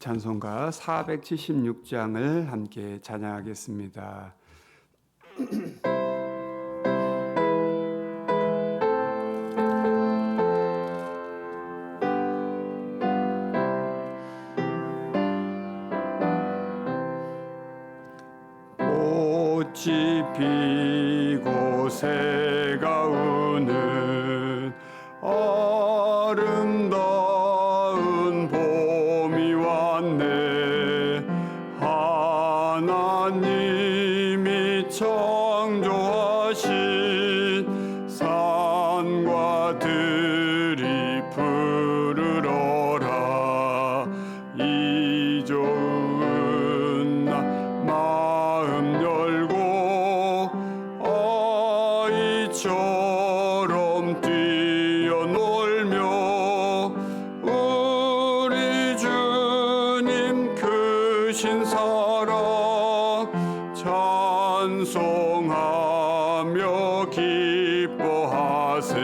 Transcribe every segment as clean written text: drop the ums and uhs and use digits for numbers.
찬송가 476장을 함께 찬양하겠습니다. 꽃이 피고 새가 우는 아름다운 봄이 왔네. 하나님이 창조하신 산과 들이 푸르러라. 이 좋은 날 마음 열고 아이처럼 뛰어놀며 우리 주님 크신 사랑 찬송하며 기뻐하세.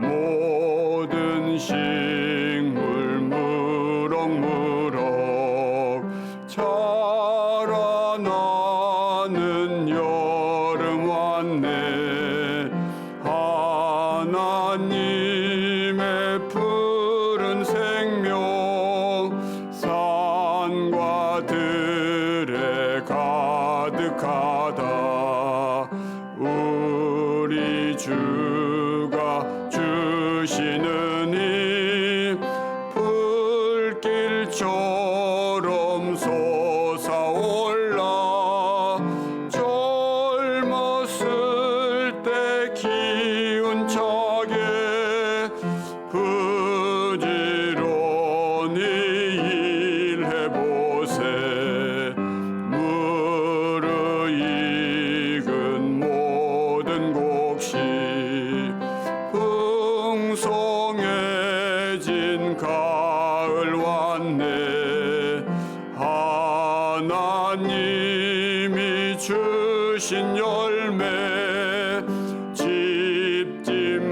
모든 식물 무럭무럭 자라나는 여름 왔네. 하나님의 푸른 생명 산과 들에 가득하다. 우리 주가 주시는 힘 불길처럼 솟아올라. 젊었을 때 기운차게 부지런히 일해보세. 무르익은 모든 곡식 풍성해진 가을 왔네. 하나님이 주신 열매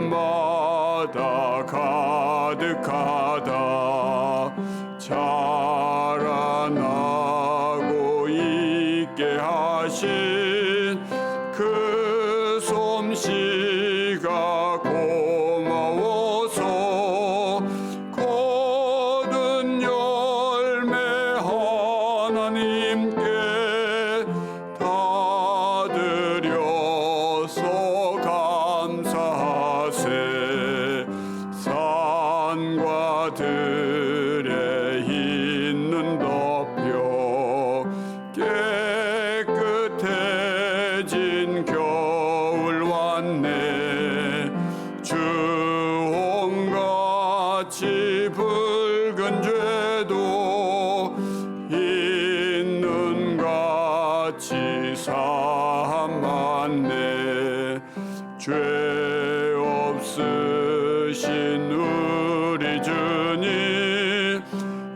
집집마다 가득하다. 자라나고 있게 하신 그 솜씨가 고마워서 거둔 열매 하나님께 다 드려서 감사하세. 산과 들에 있는 덮여 깨끗해진 겨울 왔네. 주홍같이 붉은 죄도 있는 같이 삼았네. 죄 없으신 우리 주님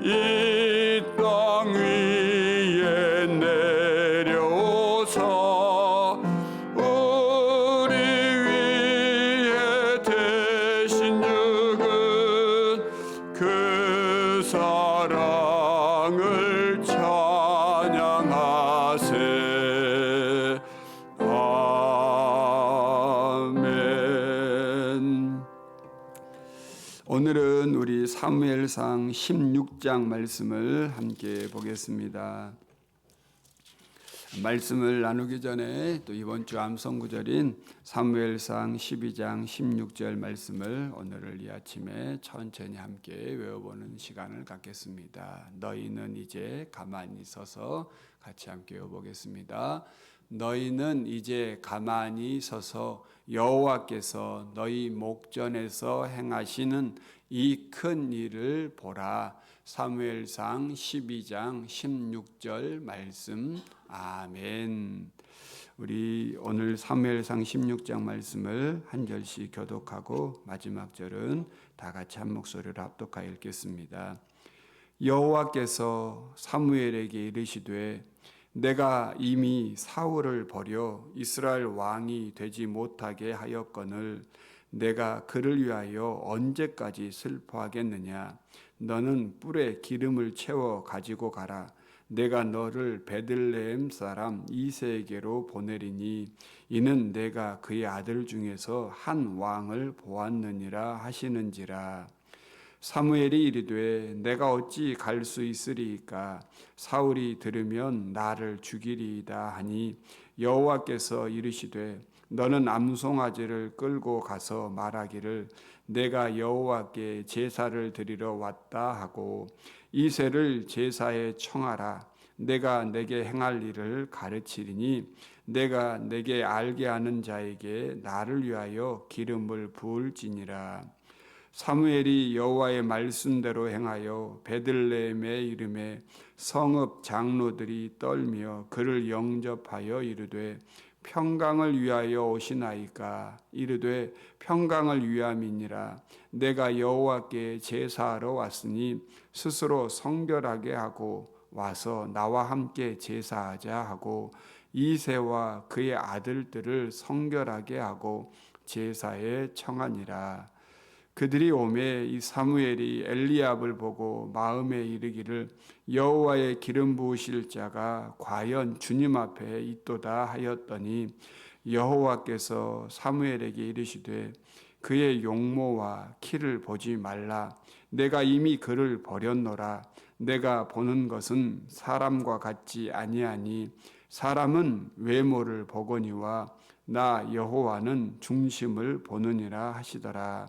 이 땅 위에 내려오사 우리 위에 대신 죽은 그 사랑을 찬양하세. 아멘. 오늘은 우리 사무엘상 16장 말씀을 함께 보겠습니다. 말씀을 나누기 전에 또 이번 주 암송구절인 사무엘상 12장 16절 말씀을 오늘 이 아침에 천천히 함께 외워보는 시간을 갖겠습니다. 너희는 이제 가만히 서서 같이 함께 외워보겠습니다. 너희는 이제 가만히 서서 여호와께서 너희 목전에서 행하시는 이 큰 일을 보라. 사무엘상 12장 16절 말씀. 아멘. 우리 오늘 사무엘상 16장 말씀을 한 절씩 교독하고 마지막 절은 다 같이 한 목소리로 합독하여 읽겠습니다. 여호와께서 사무엘에게 이르시되 내가 이미 사울을 버려 이스라엘 왕이 되지 못하게 하였거늘 내가 그를 위하여 언제까지 슬퍼하겠느냐? 너는 뿔에 기름을 채워 가지고 가라. 내가 너를 베들레헴 사람 이새에게로 보내리니 이는 내가 그의 아들 중에서 한 왕을 보았느니라 하시는지라. 사무엘이 이르되 내가 어찌 갈 수 있으리이까? 사울이 들으면 나를 죽이리이다 하니 여호와께서 이르시되 너는 암송아지를 끌고 가서 말하기를 내가 여호와께 제사를 드리러 왔다 하고 이새를 제사에 청하라. 내가 내게 행할 일을 가르치리니 내가 내게 알게 하는 자에게 나를 위하여 기름을 부을지니라. 사무엘이 여호와의 말씀대로 행하여 베들레헴에 이름에 성읍 장로들이 떨며 그를 영접하여 이르되 평강을 위하여 오시나이까? 이르되 평강을 위함이니라. 내가 여호와께 제사하러 왔으니 스스로 성결하게 하고 와서 나와 함께 제사하자 하고 이새와 그의 아들들을 성결하게 하고 제사에 청하니라. 그들이 오매 이 사무엘이 엘리압을 보고 마음에 이르기를 여호와의 기름 부으실 자가 과연 주님 앞에 있도다 하였더니 여호와께서 사무엘에게 이르시되 그의 용모와 키를 보지 말라. 내가 이미 그를 버렸노라. 내가 보는 것은 사람과 같지 아니하니 사람은 외모를 보거니와 나 여호와는 중심을 보느니라 하시더라.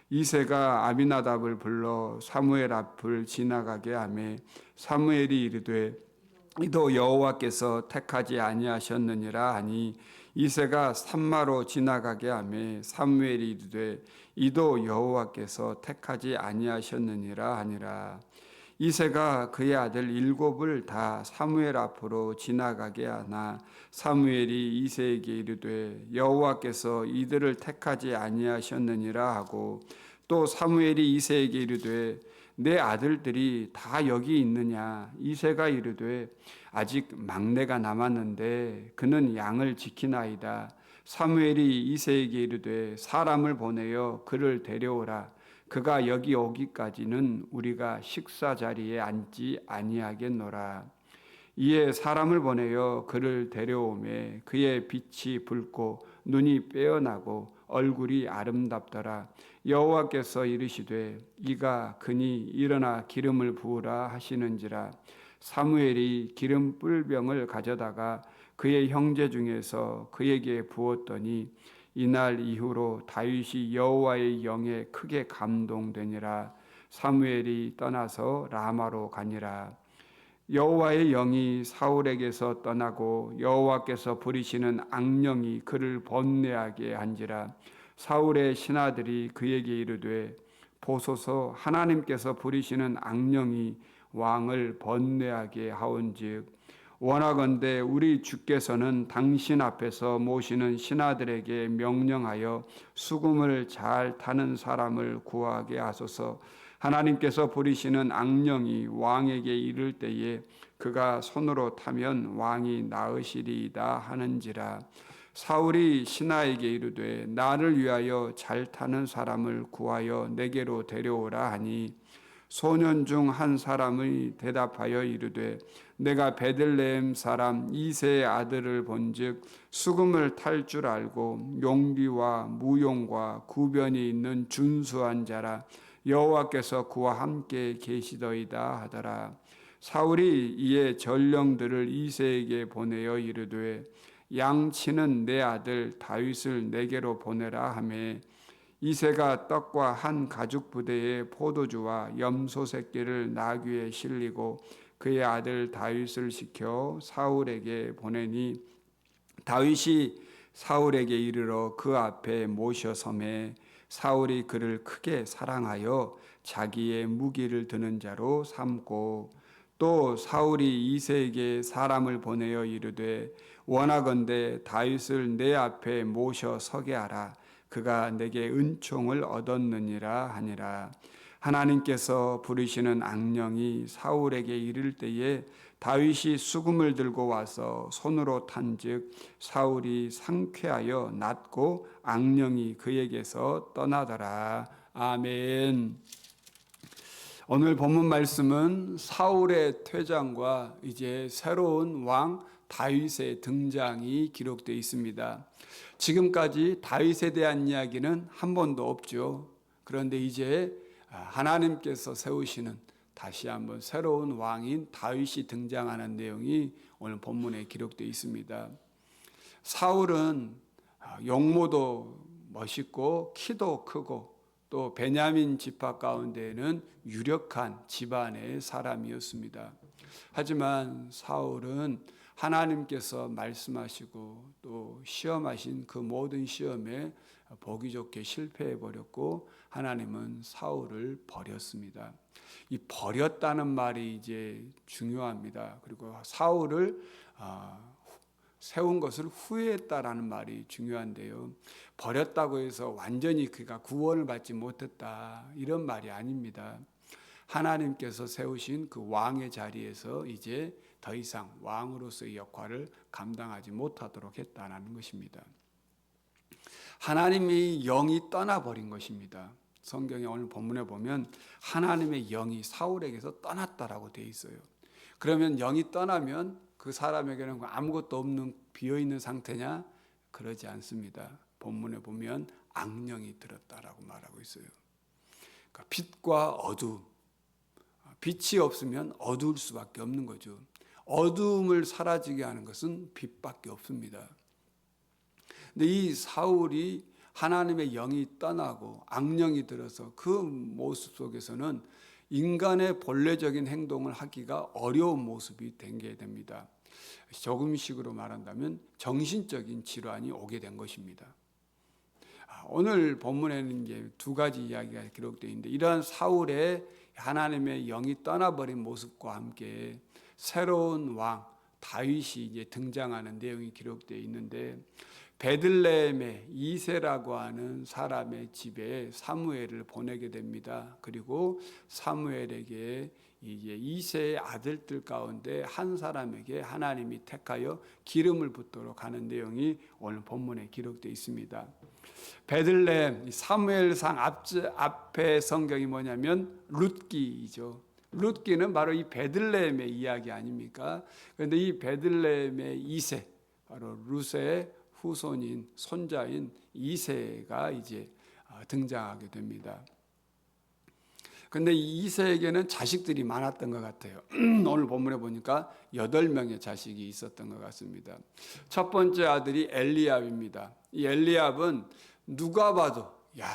이새가 아비나답을 불러 사무엘 앞을 지나가게 하매 사무엘이 이르되 이도 여호와께서 택하지 아니하셨느니라 하니 이새가 산마로 지나가게 하매 사무엘이 이르되 이도 여호와께서 택하지 아니하셨느니라 하니라. 이새가 그의 아들 7을 다 사무엘 앞으로 지나가게 하나 사무엘이 이새에게 이르되 여호와께서 이들을 택하지 아니하셨느니라 하고 또 사무엘이 이새에게 이르되 내 아들들이 다 여기 있느냐? 이새가 이르되 아직 막내가 남았는데 그는 양을 지키나이다. 사무엘이 이새에게 이르되 사람을 보내어 그를 데려오라. 그가 여기 오기까지는 우리가 식사 자리에 앉지 아니하겠노라. 이에 사람을 보내어 그를 데려오매 그의 빛이 붉고 눈이 빼어나고 얼굴이 아름답더라. 여호와께서 이르시되 이가 그니 일어나 기름을 부으라 하시는지라. 사무엘이 기름 뿔병을 가져다가 그의 형제 중에서 그에게 부었더니 이날 이후로 다윗이 여호와의 영에 크게 감동되니라. 사무엘이 떠나서 라마로 가니라. 여호와의 영이 사울에게서 떠나고 여호와께서 부리시는 악령이 그를 번뇌하게 한지라. 사울의 신하들이 그에게 이르되 보소서 하나님께서 부리시는 악령이 왕을 번뇌하게 하온즉 원하건대 우리 주께서는 당신 앞에서 모시는 신하들에게 명령하여 수금을 잘 타는 사람을 구하게 하소서. 하나님께서 부리시는 악령이 왕에게 이를 때에 그가 손으로 타면 왕이 나으시리이다 하는지라. 사울이 신하에게 이르되 나를 위하여 잘 타는 사람을 구하여 내게로 데려오라 하니 소년 중 한 사람이 대답하여 이르되 내가 베들레헴 사람 이새의 아들을 본즉 수금을 탈 줄 알고 용기와 무용과 구변이 있는 준수한 자라. 여호와께서 그와 함께 계시더이다 하더라. 사울이 이에 전령들을 이새에게 보내어 이르되 양치는 내 아들 다윗을 내게로 보내라 하매 이새가 떡과 한 가죽 부대에 포도주와 염소 새끼를 나귀에 실리고 그의 아들 다윗을 시켜 사울에게 보내니 다윗이 사울에게 이르러 그 앞에 모셔섬에 사울이 그를 크게 사랑하여 자기의 무기를 드는 자로 삼고 또 사울이 이새에게 사람을 보내어 이르되 원하건대 다윗을 내 앞에 모셔 서게 하라. 그가 내게 은총을 얻었느니라 하니라. 하나님께서 부르시는 악령이 사울에게 이를 때에 다윗이 수금을 들고 와서 손으로 탄즉 사울이 상쾌하여 낫고 악령이 그에게서 떠나더라. 아멘. 오늘 본문 말씀은 사울의 퇴장과 이제 새로운 왕 다윗의 등장이 기록되어 있습니다. 지금까지 다윗에 대한 이야기는 한 번도 없죠. 그런데 이제 하나님께서 세우시는 다시 한번 새로운 왕인 다윗이 등장하는 내용이 오늘 본문에 기록되어 있습니다. 사울은 용모도 멋있고 키도 크고 또 베냐민 지파 가운데에는 유력한 집안의 사람이었습니다. 하지만 사울은 하나님께서 말씀하시고 또 시험하신 그 모든 시험에 보기 좋게 실패해 버렸고 하나님은 사울을 버렸습니다. 이 버렸다는 말이 이제 중요합니다. 그리고 사울을 세운 것을 후회했다라는 말이 중요한데요. 버렸다고 해서 완전히 그가 구원을 받지 못했다 이런 말이 아닙니다. 하나님께서 세우신 그 왕의 자리에서 이제 더 이상 왕으로서의 역할을 감당하지 못하도록 했다는 것입니다. 하나님의 영이 떠나버린 것입니다. 성경에 오늘 본문에 보면 하나님의 영이 사울에게서 떠났다라고 되어 있어요. 그러면 영이 떠나면 그 사람에게는 아무것도 없는 비어있는 상태냐? 그러지 않습니다. 본문에 보면 악령이 들었다라고 말하고 있어요. 그러니까 빛과 어두움, 빛이 없으면 어두울 수밖에 없는 거죠. 어두움을 사라지게 하는 것은 빛밖에 없습니다. 근데 이 사울이 하나님의 영이 떠나고 악령이 들어서 그 모습 속에서는 인간의 본래적인 행동을 하기가 어려운 모습이 된 게 됩니다. 조금씩으로 말한다면 정신적인 질환이 오게 된 것입니다. 오늘 본문에는 이제 두 가지 이야기가 기록되어 있는데 이러한 사울의 하나님의 영이 떠나버린 모습과 함께 새로운 왕 다윗이 이제 등장하는 내용이 기록되어 있는데 베들레헴의 이새라고 하는 사람의 집에 사무엘을 보내게 됩니다. 그리고 사무엘에게 이제 이새의 아들들 가운데 한 사람에게 하나님이 택하여 기름을 붓도록 하는 내용이 오늘 본문에 기록되어 있습니다. 베들레헴 사무엘상 앞에 성경이 뭐냐면 룻기이죠. 룻기는 바로 이 베들레헴의 이야기 아닙니까? 그런데 이 베들레헴의 이새 바로 룻의 후손인 손자인 이새가 이제 등장하게 됩니다. 그런데 이새에게는 자식들이 많았던 것 같아요. 오늘 본문에 보니까 8명의 자식이 있었던 것 같습니다. 첫 번째 아들이 엘리압입니다. 이 엘리압은 누가 봐도 야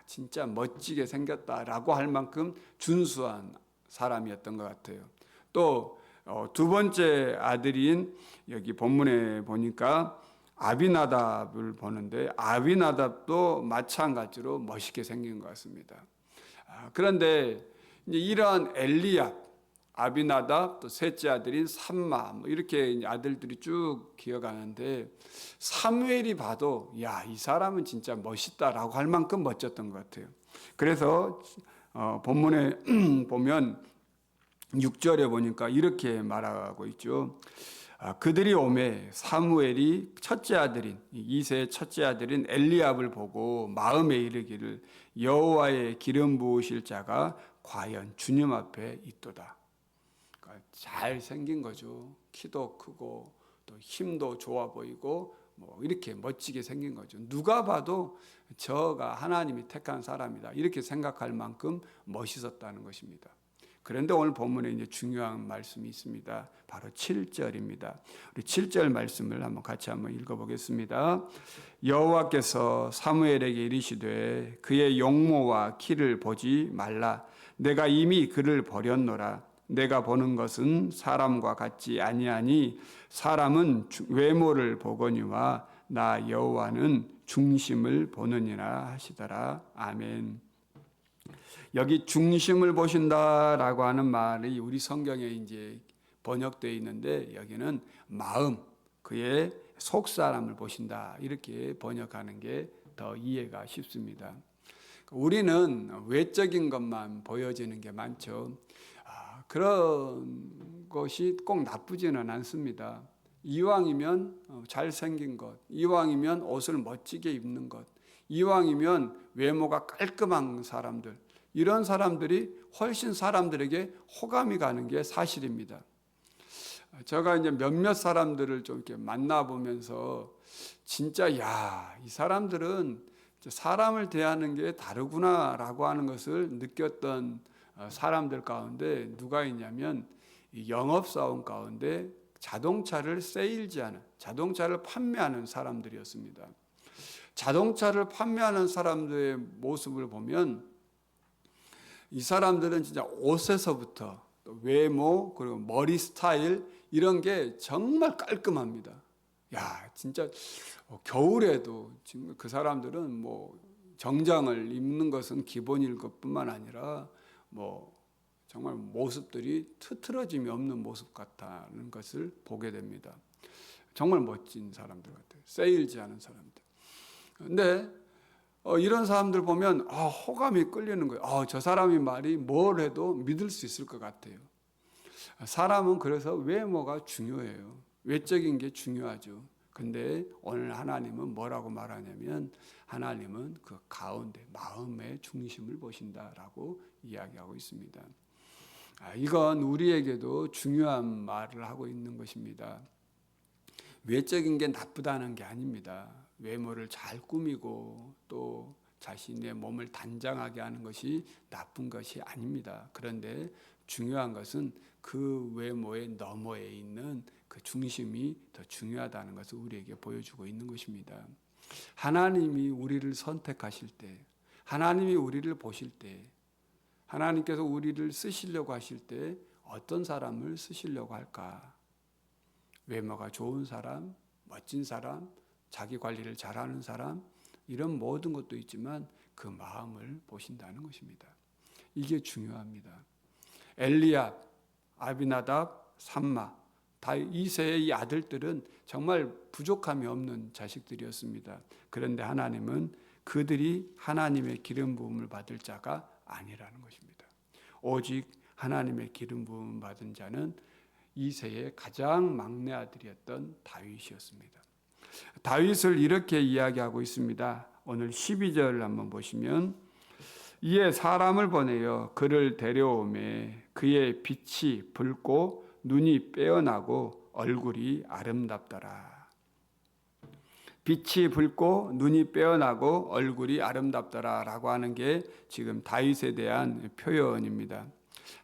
진짜 멋지게 생겼다라고 할 만큼 준수한 사람이었던 것 같아요. 또 두 번째 아들인 여기 본문에 보니까 아비나답을 보는데 아비나답도 마찬가지로 멋있게 생긴 것 같습니다. 그런데 이제 이러한 엘리압, 아비나답, 또 셋째 아들인 삼마 이렇게 아들들이 쭉 기어가는데 사무엘이 봐도 야, 이 사람은 진짜 멋있다라고 할 만큼 멋졌던 것 같아요. 그래서 본문에 보면 6절에 보니까 이렇게 말하고 있죠. 그들이 오매 사무엘이 첫째 아들인 이새의 첫째 아들인 엘리압을 보고 마음에 이르기를 여호와의 기름 부으실 자가 과연 주님 앞에 있도다. 그러니까 잘 생긴 거죠. 키도 크고 또 힘도 좋아 보이고 뭐 이렇게 멋지게 생긴 거죠. 누가 봐도 저가 하나님이 택한 사람이다 이렇게 생각할 만큼 멋있었다는 것입니다. 그런데 오늘 본문에 이제 중요한 말씀이 있습니다. 바로 7절입니다. 우리 7절 말씀을 같이 한번 읽어보겠습니다. 여호와께서 사무엘에게 이르시되 그의 용모와 키를 보지 말라. 내가 이미 그를 버렸노라. 내가 보는 것은 사람과 같지 아니하니 사람은 외모를 보거니와 나 여호와는 중심을 보느니라 하시더라. 아멘. 여기 중심을 보신다라고 하는 말이 우리 성경에 이제 번역되어 있는데 여기는 마음, 그의 속 사람을 보신다 이렇게 번역하는 게 더 이해가 쉽습니다. 우리는 외적인 것만 보여지는 게 많죠. 그런 것이 꼭 나쁘지는 않습니다. 이왕이면 잘생긴 것, 이왕이면 옷을 멋지게 입는 것, 이왕이면 외모가 깔끔한 사람들, 이런 사람들이 훨씬 사람들에게 호감이 가는 게 사실입니다. 제가 이제 몇몇 사람들을 좀 이렇게 만나보면서 진짜 이 사람들은 사람을 대하는 게 다르구나라고 하는 것을 느꼈던 사람들 가운데 누가 있냐면 영업사원 가운데 자동차를 세일즈하는, 자동차를 판매하는 사람들이었습니다. 자동차를 판매하는 사람들의 모습을 보면 이 사람들은 진짜 옷에서부터 외모 그리고 머리 스타일 이런 게 정말 깔끔합니다. 진짜 겨울에도 지금 그 사람들은 뭐 정장을 입는 것은 기본일 것뿐만 아니라 뭐 정말 모습들이 트트러짐이 없는 모습 같다는 것을 보게 됩니다. 정말 멋진 사람들 같아요. 세일즈하는 사람들. 근데 이런 사람들 보면 호감이 끌리는 거예요. 저 사람이 말이 뭘 해도 믿을 수 있을 것 같아요. 사람은 그래서 외모가 중요해요. 외적인 게 중요하죠. 근데 오늘 하나님은 뭐라고 말하냐면 하나님은 그 가운데 마음의 중심을 보신다라고 이야기하고 있습니다. 이건 우리에게도 중요한 말을 하고 있는 것입니다. 외적인 게 나쁘다는 게 아닙니다. 외모를 잘 꾸미고 또 자신의 몸을 단장하게 하는 것이 나쁜 것이 아닙니다. 그런데 중요한 것은 그 외모의 너머에 있는 그 중심이 더 중요하다는 것을 우리에게 보여주고 있는 것입니다. 하나님이 우리를 선택하실 때, 하나님이 우리를 보실 때, 하나님께서 우리를 쓰시려고 하실 때 어떤 사람을 쓰시려고 할까? 외모가 좋은 사람, 멋진 사람, 자기 관리를 잘하는 사람, 이런 모든 것도 있지만 그 마음을 보신다는 것입니다. 이게 중요합니다. 엘리압, 아비나답, 삼마, 이세의 이 아들들은 정말 부족함이 없는 자식들이었습니다. 그런데 하나님은 그들이 하나님의 기름 부음을 받을 자가 아니라는 것입니다. 오직 하나님의 기름 부음 받은 자는 이세의 가장 막내 아들이었던 다윗이었습니다. 다윗을 이렇게 이야기하고 있습니다. 오늘 12절을 한번 보시면 이에 사람을 보내어 그를 데려오매 그의 빛이 붉고 눈이 빼어나고 얼굴이 아름답더라. 빛이 붉고 눈이 빼어나고 얼굴이 아름답더라 라고 하는 게 지금 다윗에 대한 표현입니다.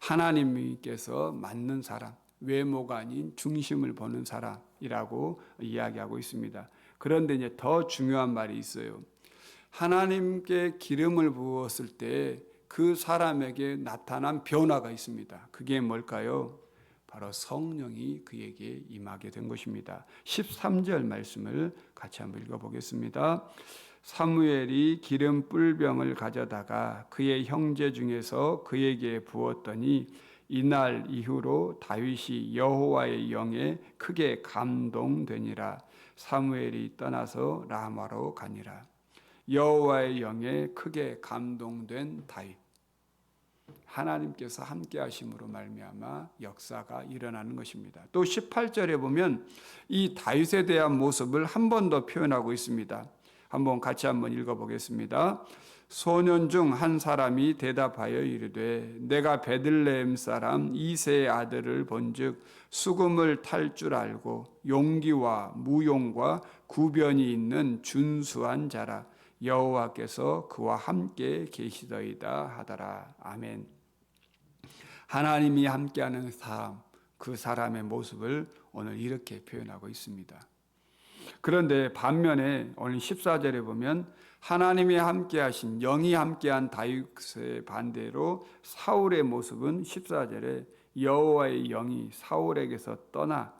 하나님께서 맞는 사람, 외모가 아닌 중심을 보는 사람이라고 이야기하고 있습니다. 그런데 이제 더 중요한 말이 있어요. 하나님께 기름을 부었을 때 그 사람에게 나타난 변화가 있습니다. 그게 뭘까요? 바로 성령이 그에게 임하게 된 것입니다. 13절 말씀을 같이 한번 읽어보겠습니다. 사무엘이 기름 뿔병을 가져다가 그의 형제 중에서 그에게 부었더니 이날 이후로 다윗이 여호와의 영에 크게 감동되니라. 사무엘이 떠나서 라마로 가니라. 여호와의 영에 크게 감동된 다윗. 하나님께서 함께 하심으로 말미암아 역사가 일어나는 것입니다. 또 18절에 보면 이 다윗에 대한 모습을 한 번 더 표현하고 있습니다. 한번 같이 한번 읽어보겠습니다. 소년 중 한 사람이 대답하여 이르되 내가 베들레헴 사람 이새의 아들을 본즉 수금을 탈 줄 알고 용기와 무용과 구변이 있는 준수한 자라. 여호와께서 그와 함께 계시더이다 하더라. 아멘. 하나님이 함께하는 사람, 그 사람의 모습을 오늘 이렇게 표현하고 있습니다. 그런데 반면에 오늘 14절에 보면 하나님이 함께하신 영이 함께한 다윗의 반대로 사울의 모습은 14절에 여호와의 영이 사울에게서 떠나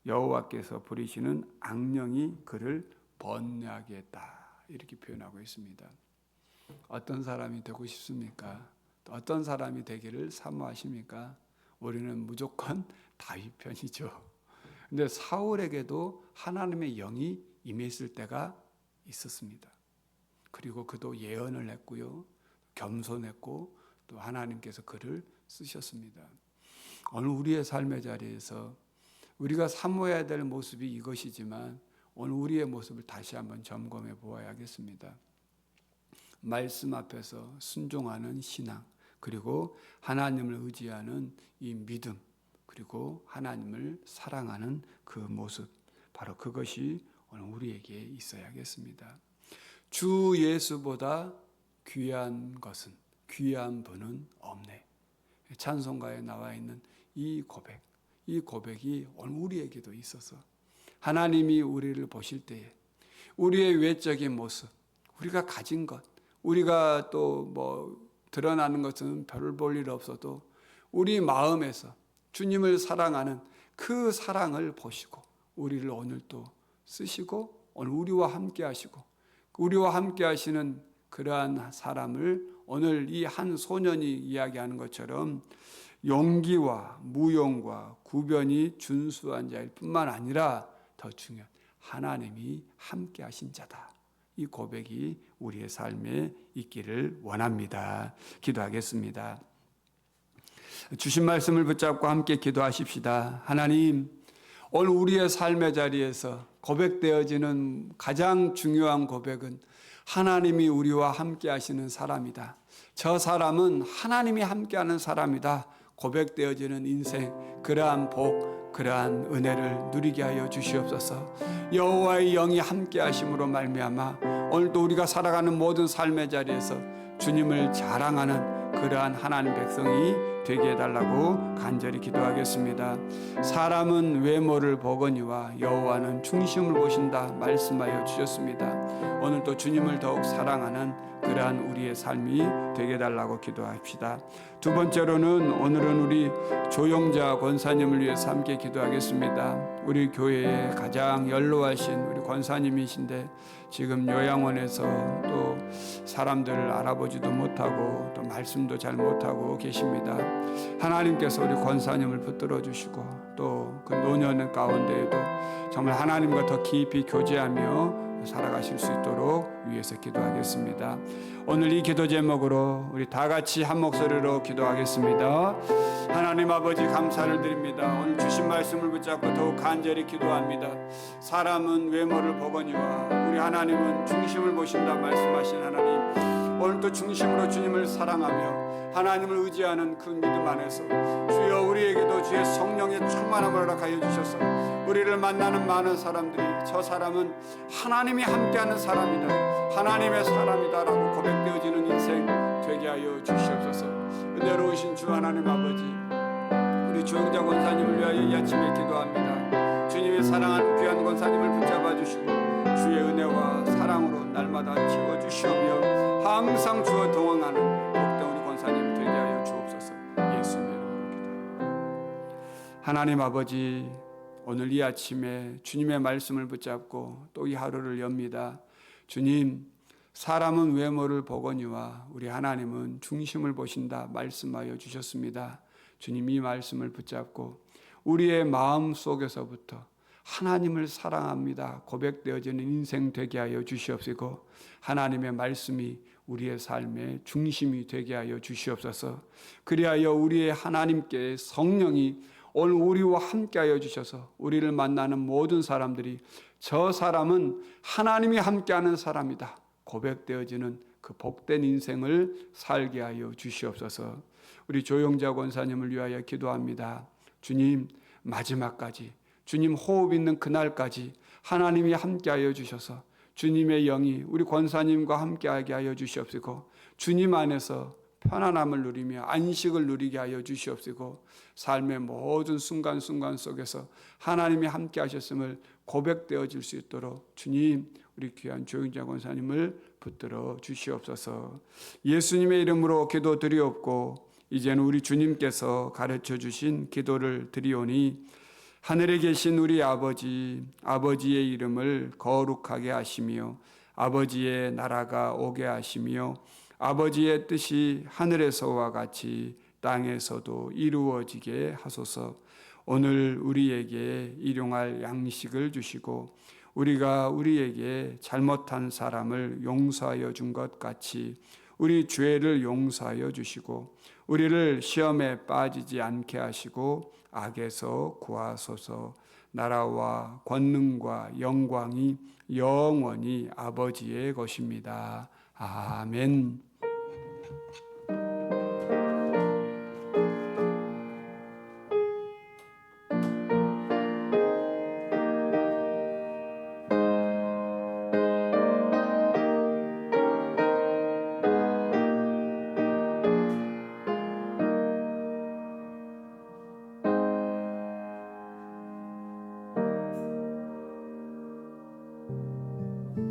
여호와께서 부리시는 악령이 그를 번뇌하게 했다. 이렇게 표현하고 있습니다. 어떤 사람이 되고 싶습니까? 어떤 사람이 되기를 사모하십니까? 우리는 무조건 다윗 편이죠. 근데 사울에게도 하나님의 영이 임했을 때가 있었습니다. 그리고 그도 예언을 했고요. 겸손했고 또 하나님께서 그를 쓰셨습니다. 오늘 우리의 삶의 자리에서 우리가 사모해야 될 모습이 이것이지만 오늘 우리의 모습을 다시 한번 점검해 보아야겠습니다. 말씀 앞에서 순종하는 신앙, 그리고 하나님을 의지하는 이 믿음, 그리고 하나님을 사랑하는 그 모습, 바로 그것이 오늘 우리에게 있어야겠습니다. 주 예수보다 귀한 것은, 귀한 분은 없네. 찬송가에 나와 있는 이 고백이 오늘 우리에게도 있어서 하나님이 우리를 보실 때에 우리의 외적인 모습, 우리가 가진 것, 우리가 또 드러나는 것은 별 볼 일 없어도 우리 마음에서 주님을 사랑하는 그 사랑을 보시고 우리를 오늘 또 쓰시고 오늘 우리와 함께 하시고 우리와 함께 하시는 그러한 사람을 오늘 이 한 소년이 이야기하는 것처럼 용기와 무용과 구변이 준수한 자일 뿐만 아니라 더 중요한 하나님이 함께 하신 자다. 이 고백이 우리의 삶에 있기를 원합니다. 기도하겠습니다. 주신 말씀을 붙잡고 함께 기도하십시다. 하나님, 오늘 우리의 삶의 자리에서 고백되어지는 가장 중요한 고백은 하나님이 우리와 함께 하시는 사람이다. 저 사람은 하나님이 함께하는 사람이다. 고백되어지는 인생, 그러한 복, 그러한 은혜를 누리게 하여 주시옵소서. 여호와의 영이 함께 하심으로 말미암아 오늘도 우리가 살아가는 모든 삶의 자리에서 주님을 자랑하는 그러한 하나님 백성이 되게 해달라고 간절히 기도하겠습니다. 사람은 외모를 보거니와 여호와는 중심을 보신다 말씀하여 주셨습니다. 오늘도 주님을 더욱 사랑하는 그러한 우리의 삶이 되게 해달라고 기도합시다. 두 번째로는 오늘은 우리 조영자 권사님을 위해서 함께 기도하겠습니다. 우리 교회에 가장 연로하신 우리 권사님이신데 지금 요양원에서 또 사람들을 알아보지도 못하고 또 말씀도 잘 못하고 계십니다. 하나님께서 우리 권사님을 붙들어 주시고 또 그 노년 가운데에도 정말 하나님과 더 깊이 교제하며 살아가실 수 있도록 위해서 기도하겠습니다. 오늘 이 기도 제목으로 우리 다 같이 한 목소리로 기도하겠습니다. 하나님 아버지 감사를 드립니다. 오늘 주신 말씀을 붙잡고 더욱 간절히 기도합니다. 사람은 외모를 보거니와 우리 하나님은 중심을 보신다 말씀하신 하나님, 오늘도 중심으로 주님을 사랑하며 하나님을 의지하는 그 믿음 안에서 주여 우리에게도 주의 성령의 충만함을 허락하여 주셔서 우리를 만나는 많은 사람들이 저 사람은 하나님이 함께하는 사람이다, 하나님의 사람이다 라고 고백되어지는 인생 되게 하여 주시옵소서. 은혜로우신 주 하나님 아버지, 우리 조영자 권사님을 위하여 이 아침에 기도합니다. 주님의 사랑하는 귀한 권사님을 붙잡아 주시고 주의 은혜와 사랑으로 날마다 채워주시오며 항상 주와 동행하는 복된 우리 권사님 되게 하여 주옵소서. 예수님의 이름으로 기도합니다. 하나님 아버지, 오늘 이 아침에 주님의 말씀을 붙잡고 또 이 하루를 엽니다. 주님, 사람은 외모를 보거니와 우리 하나님은 중심을 보신다 말씀하여 주셨습니다. 주님, 이 말씀을 붙잡고 우리의 마음 속에서부터 하나님을 사랑합니다 고백되어지는 인생 되게 하여 주시옵시고 하나님의 말씀이 우리의 삶의 중심이 되게 하여 주시옵소서. 그리하여 우리의 하나님께 성령이 오늘 우리와 함께 하여 주셔서 우리를 만나는 모든 사람들이 저 사람은 하나님이 함께하는 사람이다 고백되어지는 그 복된 인생을 살게 하여 주시옵소서. 우리 조영자 권사님을 위하여 기도합니다. 주님, 마지막까지 주님 호흡 있는 그날까지 하나님이 함께하여 주셔서 주님의 영이 우리 권사님과 함께하게 하여 주시옵시고 주님 안에서 편안함을 누리며 안식을 누리게 하여 주시옵시고 삶의 모든 순간순간 속에서 하나님이 함께하셨음을 고백되어질 수 있도록 주님, 우리 귀한 조영자 권사님을 붙들어 주시옵소서. 예수님의 이름으로 기도드리옵고 이제는 우리 주님께서 가르쳐 주신 기도를 드리오니 하늘에 계신 우리 아버지, 아버지의 이름을 거룩하게 하시며 아버지의 나라가 오게 하시며 아버지의 뜻이 하늘에서와 같이 땅에서도 이루어지게 하소서. 오늘 우리에게 일용할 양식을 주시고 우리가 우리에게 잘못한 사람을 용서하여 준 것 같이 우리 죄를 용서하여 주시고 우리를 시험에 빠지지 않게 하시고 악에서 구하소서. 나라와 권능과 영광이 영원히 아버지의 것입니다. 아멘.